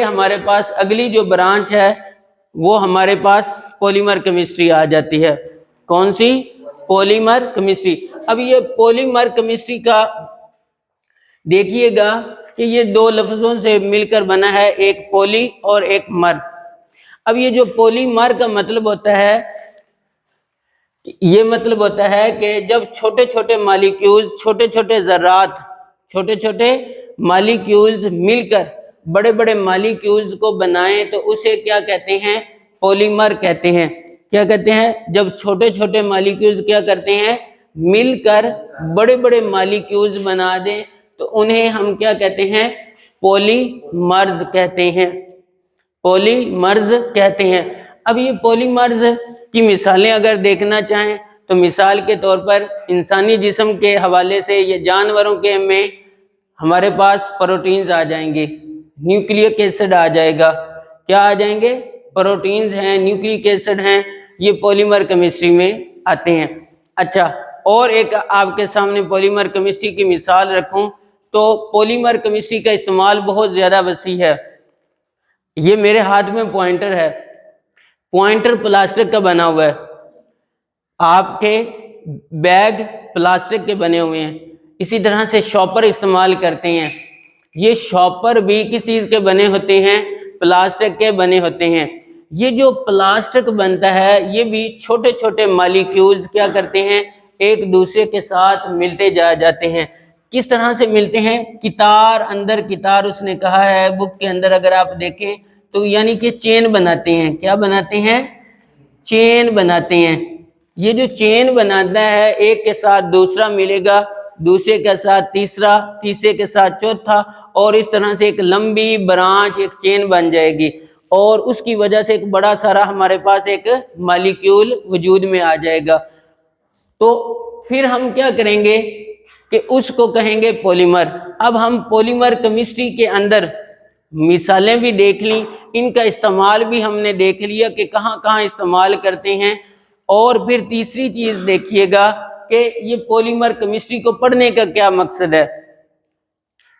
हमारे पास अगली जो ब्रांच है वो हमारे पास पॉलीमर केमिस्ट्री आ जाती है। कौन सी? Polymer chemistry. अब ये पॉलीमर केमिस्ट्री का देखिएगा कि ये दो लफ्जों से मिलकर बना है, एक पॉली और एक मर। अब ये जो पॉलीमर का मतलब होता है, ये मतलब होता है कि जब छोटे छोटे मॉलिक्यूल्स, छोटे छोटे ज़रात, छोटे छोटे मॉलिक्यूल्स मिलकर बड़े बड़े मॉलिक्यूल्स को बनाएं तो उसे क्या कहते हैं? पॉलीमर कहते हैं। क्या कहते हैं? जब छोटे छोटे मॉलिक्यूल्स क्या करते हैं? मिलकर बड़े बड़े मॉलिक्यूल्स बना दें तो उन्हें हम क्या कहते हैं? पॉलीमर्स कहते हैं। पॉलीमर्स कहते हैं। अब ये पॉलीमर्स की मिसालें अगर देखना चाहें तो मिसाल के तौर पर इंसानी जिस्म के हवाले से या जानवरों के में हमारे पास प्रोटीन्स आ जाएंगे, न्यूक्लिक एसिड आ जाएगा। क्या आ जाएंगे? प्रोटीन्स हैं, न्यूक्लिक एसिड हैं, ये पॉलीमर केमिस्ट्री में आते हैं। अच्छा, और एक आपके सामने पॉलीमर केमिस्ट्री की मिसाल रखूं तो पॉलीमर केमिस्ट्री का इस्तेमाल बहुत ज़्यादा वसी है। ये मेरे हाथ में पॉइंटर है, पॉइंटर प्लास्टिक का बना हुआ है, आपके बैग प्लास्टिक के बने हुए हैं। इसी तरह से शॉपर इस्तेमाल करते हैं, ये शॉपर भी किस चीज़ के बने होते हैं? प्लास्टिक के बने होते हैं। ये जो प्लास्टिक बनता है ये भी छोटे छोटे मॉलिक्यूल्स क्या करते हैं? एक दूसरे के साथ मिलते जाते हैं। किस तरह से मिलते हैं? कितार अंदर कितार उसने कहा है बुक के अंदर, अगर आप देखें तो यानी कि चेन बनाते हैं। क्या बनाते हैं? चेन बनाते हैं। ये जो चेन बनाता है, एक के साथ दूसरा मिलेगा, दूसरे के साथ तीसरा, तीसरे के साथ चौथा, और इस तरह से एक लंबी ब्रांच, एक चेन बन जाएगी और उसकी वजह से एक बड़ा सारा हमारे पास एक मॉलिक्यूल वजूद में आ जाएगा। तो फिर हम क्या करेंगे कि उसको कहेंगे पॉलीमर। अब हम पॉलीमर केमिस्ट्री के अंदर मिसालें भी देख ली, इनका इस्तेमाल भी हमने देख लिया कि कहाँ कहाँ इस्तेमाल करते हैं। और फिर तीसरी चीज़ देखिएगा कि ये पॉलीमर केमिस्ट्री को पढ़ने का क्या मकसद है।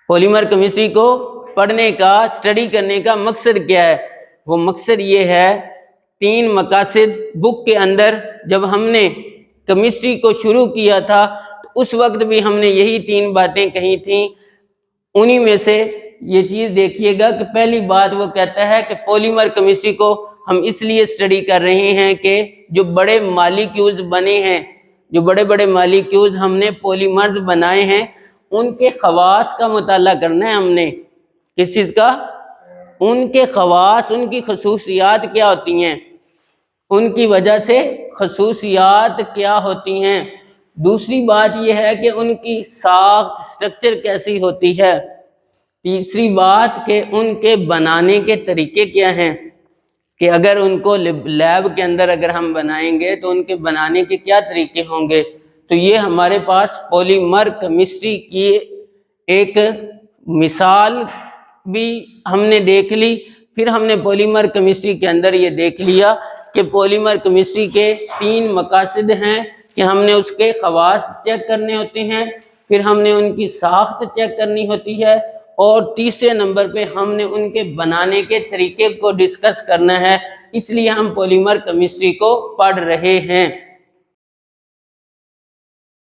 पॉलीमर केमिस्ट्री को पढ़ने का, स्टडी करने का मकसद क्या है? वो मकसद ये है, 3 मकासद बुक के अंदर जब हमने केमिस्ट्री को शुरू किया था तो उस वक्त भी हमने यही 3 बातें कही थी। उन्हीं में से ये चीज़ देखिएगा कि पहली बात वो कहता है कि पॉलीमर केमिस्ट्री को हम इसलिए स्टडी कर रहे हैं कि जो बड़े मॉलिक्यूल्स बने हैं, जो बड़े बड़े मॉलिक्यूल्स हमने पॉलीमर्स बनाए हैं, उनके खवास का मुताला करना है हमने। किस चीज़ का? उनके खवास, उनकी खसूसियात क्या होती हैं, उनकी वजह से खसूसियात क्या होती हैं। दूसरी बात यह है कि उनकी साख्त, स्ट्रक्चर कैसी होती है। तीसरी बात कि उनके बनाने के तरीके क्या हैं, कि अगर उनको लैब के अंदर अगर हम बनाएंगे तो उनके बनाने के क्या तरीके होंगे। तो ये हमारे पास पॉलीमर केमिस्ट्री की एक मिसाल भी हमने देख ली। फिर हमने पॉलीमर केमिस्ट्री के अंदर ये देख लिया कि पॉलीमर केमिस्ट्री के 3 मकासद हैं कि हमने उसके खवास चेक करने होते हैं, फिर हमने उनकी साख्त चेक करनी होती है, और तीसरे नंबर पे हमने उनके बनाने के तरीके को डिस्कस करना है। इसलिए हम पॉलीमर केमिस्ट्री को पढ़ रहे हैं।